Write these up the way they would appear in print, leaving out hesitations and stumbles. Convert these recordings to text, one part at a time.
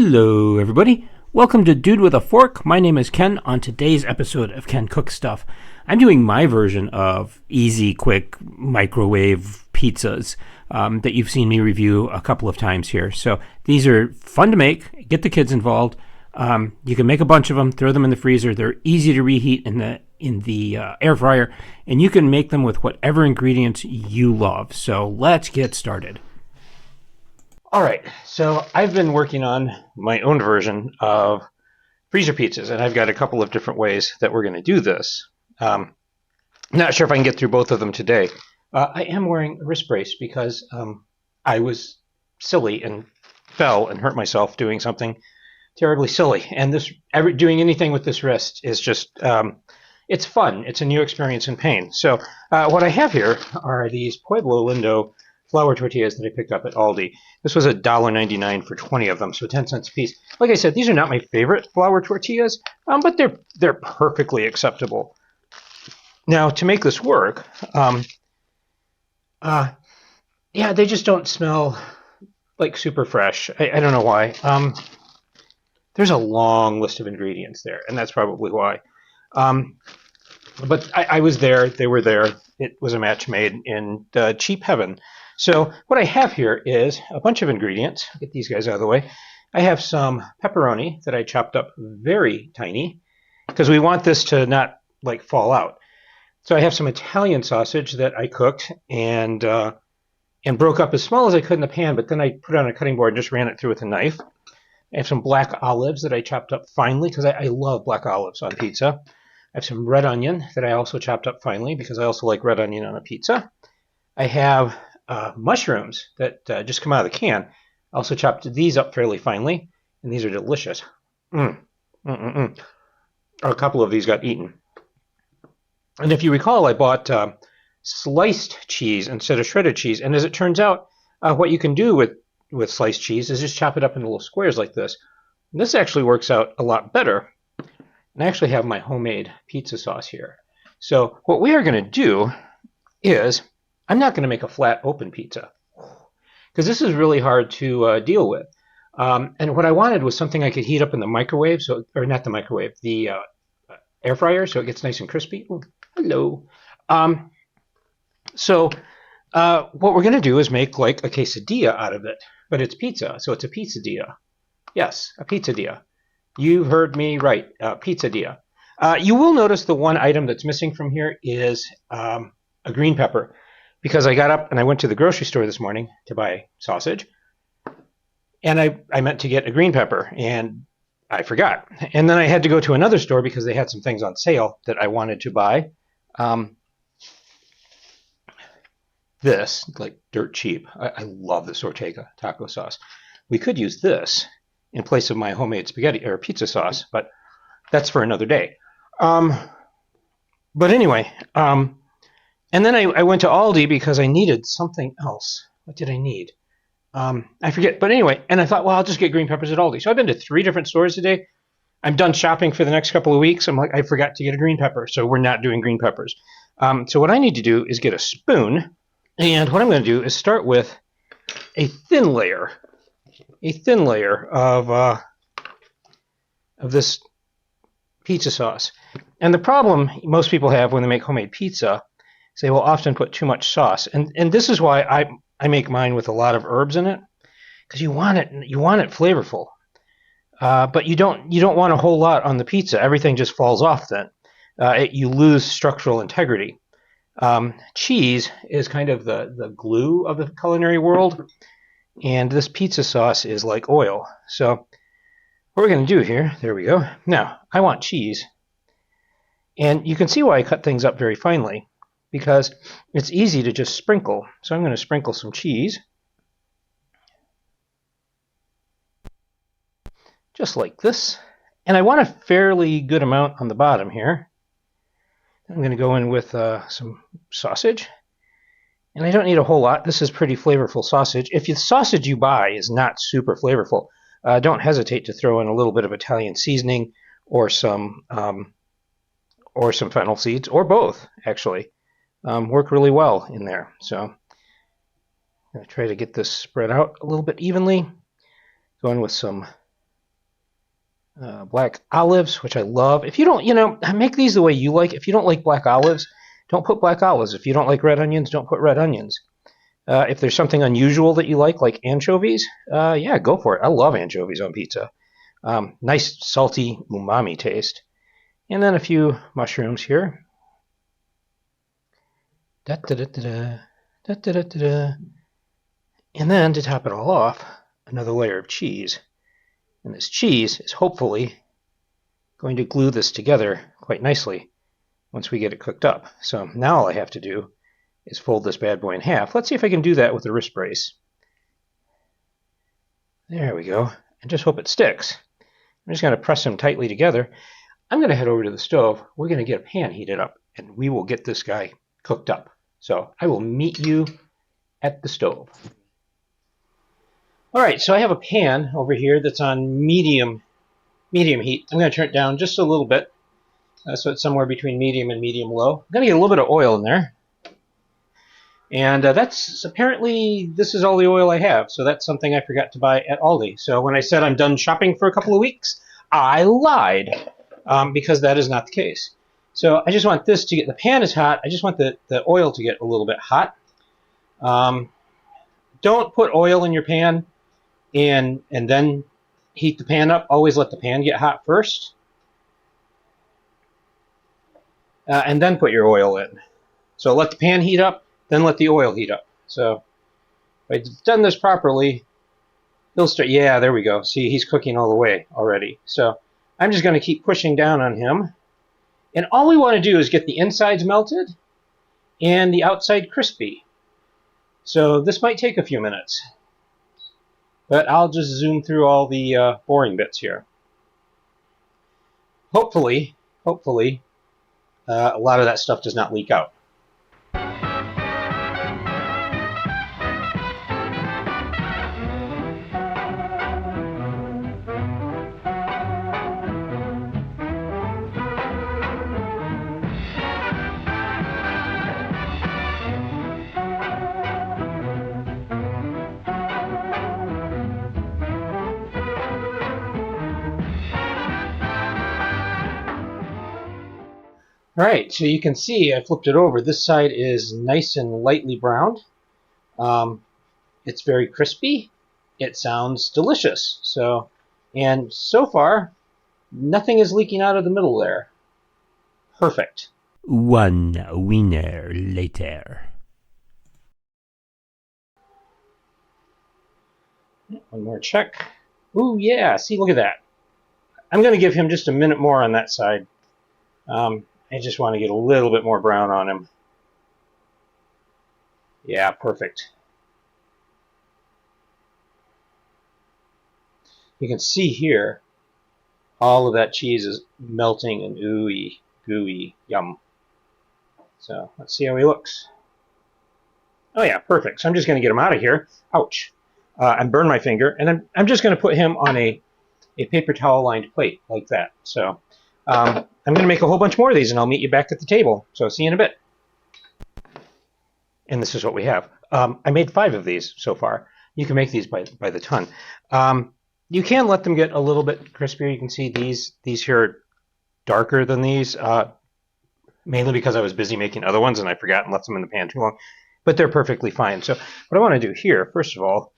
Hello, everybody. Welcome to Dude with a Fork. My name is Ken. On today's episode of Ken Cooks Stuff, I'm doing my version of easy, quick microwave pizzas that you've seen me review a couple of times here. So these are fun to make. Get the kids involved. You can make a bunch of them, throw them in the freezer. They're easy to reheat in the air fryer, and you can make them with whatever ingredients you love. So let's get started. All right, so I've been working on my own version of freezer pizzas, and I've got a couple of different ways that we're going to do this. Not sure if I can get through both of them today. I am wearing a wrist brace because I was silly and fell and hurt myself doing something terribly silly. And doing anything with this wrist is just, it's fun. It's a new experience in pain. So what I have here are these Pueblo Lindo flour tortillas that I picked up at Aldi. This was $1.99 for 20 of them, so 10 cents a piece. Like I said, these are not my favorite flour tortillas, but they're perfectly acceptable. Now, to make this work, they just don't smell like super fresh. I don't know why. There's a long list of ingredients there, and that's probably why. But I was there. They were there. It was a match made in cheap heaven. So what I have here is a bunch of ingredients. I'll get these guys out of the way. I have some pepperoni that I chopped up very tiny because we want this to not like fall out. So I have some Italian sausage that I cooked and broke up as small as I could in the pan, but then I put it on a cutting board and just ran it through with a knife. I have some black olives that I chopped up finely because I love black olives on pizza. I have some red onion that I also chopped up finely because I also like red onion on a pizza. I have mushrooms that just come out of the can. I also chopped these up fairly finely, and these are delicious. A couple of these got eaten. And if you recall, I bought sliced cheese instead of shredded cheese. And as it turns out, what you can do with sliced cheese is just chop it up into little squares like this. And this actually works out a lot better. And I actually have my homemade pizza sauce here. So what we are going to do is, I'm not going to make a flat open pizza because this is really hard to deal with. And what I wanted was something I could heat up in the microwave, or not the microwave, the air fryer, so it gets nice and crispy. Ooh, hello. So what we're going to do is make like a quesadilla out of it, but it's pizza, so it's a pizzadilla. Yes, a pizzadilla. You heard me right, pizzadilla. You will notice the one item that's missing from here is a green pepper, because I got up and I went to the grocery store this morning to buy sausage, and I meant to get a green pepper, and I forgot. And then I had to go to another store because they had some things on sale that I wanted to buy. This, like dirt cheap. I love this Ortega taco sauce. We could use this in place of my homemade spaghetti or pizza sauce, but that's for another day. But anyway, and then I went to Aldi because I needed something else. What did I need? I forget. But anyway, and I thought, well, I'll just get green peppers at Aldi. So I've been to 3 different stores today. I'm done shopping for the next couple of weeks. I'm like, I forgot to get a green pepper, so we're not doing green peppers. So what I need to do is get a spoon, and what I'm going to do is start with a thin layer of this pizza sauce. And the problem most people have when they make homemade pizza is they will often put too much sauce, and this is why I make mine with a lot of herbs in it, because you want it flavorful, but you don't want a whole lot on the pizza. Everything just falls off then. You lose structural integrity. Cheese is kind of the glue of the culinary world, and this pizza sauce is like oil. So what we're going to do here, there we go. Now, I want cheese, and you can see why I cut things up very finely, because it's easy to just sprinkle. So I'm going to sprinkle some cheese, just like this. And I want a fairly good amount on the bottom here. I'm going to go in with some sausage. And I don't need a whole lot. This is pretty flavorful sausage. If the sausage you buy is not super flavorful, don't hesitate to throw in a little bit of Italian seasoning or some fennel seeds, or both, actually. Work really well in there. So I'm going to try to get this spread out a little bit evenly. Going with some black olives, which I love. If you don't, make these the way you like. If you don't like black olives, don't put black olives. If you don't like red onions, don't put red onions. If there's something unusual that you like anchovies, yeah, go for it. I love anchovies on pizza. Nice salty umami taste. And then a few mushrooms here. Da, da, da, da, da, da, da, da, da. And then to top it all off, another layer of cheese. And this cheese is hopefully going to glue this together quite nicely once we get it cooked up. So now all I have to do is fold this bad boy in half. Let's see if I can do that with the wrist brace. There we go. And just hope it sticks. I'm just going to press them tightly together. I'm going to head over to the stove. We're going to get a pan heated up, and we will get this guy cooked up. So I will meet you at the stove. All right, so I have a pan over here that's on medium heat. I'm going to turn it down just a little bit, so it's somewhere between medium and medium low. I'm going to get a little bit of oil in there. And that's apparently, this is all the oil I have, so that's something I forgot to buy at Aldi. So when I said I'm done shopping for a couple of weeks, I lied, because that is not the case. So I just want this to get, the pan is hot, I just want the oil to get a little bit hot. Don't put oil in your pan and then heat the pan up. Always let the pan get hot first. And then put your oil in. So let the pan heat up, then let the oil heat up. So if I've done this properly, he'll start, yeah, there we go. See, he's cooking all the way already. So I'm just going to keep pushing down on him. And all we want to do is get the insides melted and the outside crispy. So this might take a few minutes. But I'll just zoom through all the boring bits here. Hopefully, a lot of that stuff does not leak out. All right, so you can see I flipped it over. This side is nice and lightly browned. It's very crispy. It sounds delicious. And so far, nothing is leaking out of the middle there. Perfect. 1 winner later. One more check. Ooh, yeah, see, look at that. I'm going to give him just a minute more on that side. I just want to get a little bit more brown on him. Yeah, perfect. You can see here, all of that cheese is melting and ooey, gooey, yum. So let's see how he looks. Oh yeah, perfect. So I'm just going to get him out of here. Ouch. And burn my finger. And I'm just going to put him on a paper towel lined plate like that. So I'm going to make a whole bunch more of these, and I'll meet you back at the table. So see you in a bit. And this is what we have. I made 5 of these so far. You can make these by the ton. You can let them get a little bit crispier. You can see these here are darker than these, mainly because I was busy making other ones and I forgot and left them in the pan too long. But they're perfectly fine. So what I want to do here, first of all,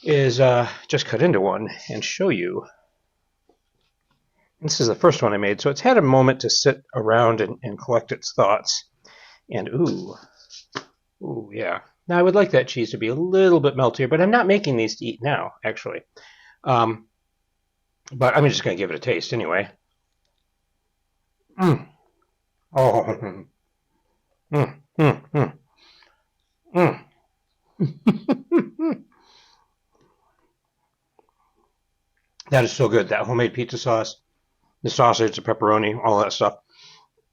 is just cut into one and show you. This is the first one I made, so it's had a moment to sit around and collect its thoughts. And ooh, yeah. Now I would like that cheese to be a little bit meltier, but I'm not making these to eat now, actually. But I'm just going to give it a taste anyway. Oh. That is so good. That homemade pizza sauce, the sausage, the pepperoni, all that stuff.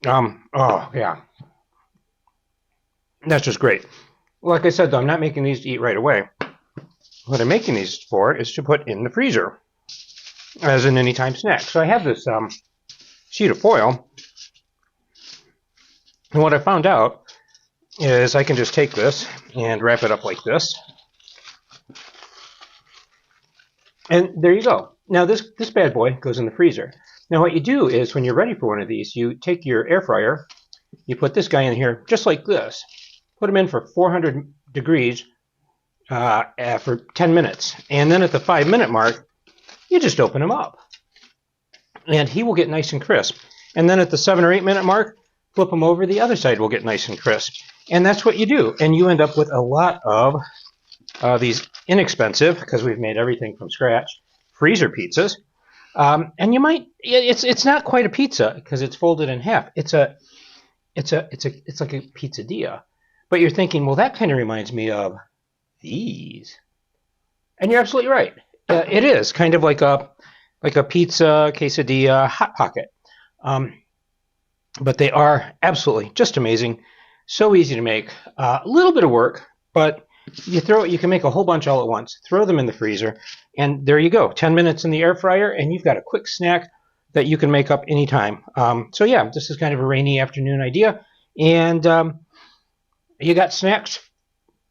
Oh, yeah. That's just great. Like I said, though, I'm not making these to eat right away. What I'm making these for is to put in the freezer as an anytime snack. So I have this sheet of foil. And what I found out is I can just take this and wrap it up like this. And there you go. Now this bad boy goes in the freezer. Now what you do is when you're ready for one of these, you take your air fryer, you put this guy in here just like this, put him in for 400 degrees for 10 minutes, and then at the 5-minute mark, you just open him up, and he will get nice and crisp. And then at the 7 or 8-minute mark, flip him over, the other side will get nice and crisp. And that's what you do, and you end up with a lot of these inexpensive, because we've made everything from scratch, freezer pizzas. And you might, it's not quite a pizza because it's folded in half. It's like a pizzadilla. But you're thinking, well, that kind of reminds me of these. And you're absolutely right. It is kind of like a pizza quesadilla hot pocket. But they are absolutely just amazing. So easy to make. A little bit of work, but you can make a whole bunch all at once. Throw them in the freezer, and there you go. 10 minutes in the air fryer, and you've got a quick snack that you can make up anytime. So yeah, this is kind of a rainy afternoon idea, and you got snacks,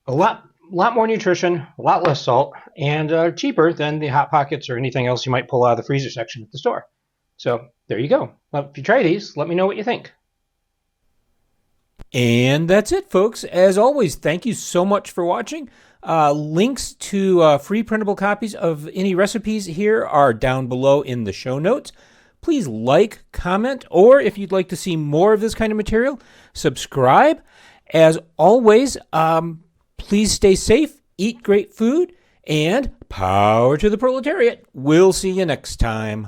a lot more nutrition, a lot less salt, and cheaper than the Hot Pockets or anything else you might pull out of the freezer section at the store. So there you go. Well, if you try these, let me know what you think. And that's it, folks. As always, thank you so much for watching. Links to free printable copies of any recipes here are down below in the show notes. Please like, comment, or if you'd like to see more of this kind of material, subscribe. As always, please stay safe, eat great food, and power to the proletariat. We'll see you next time.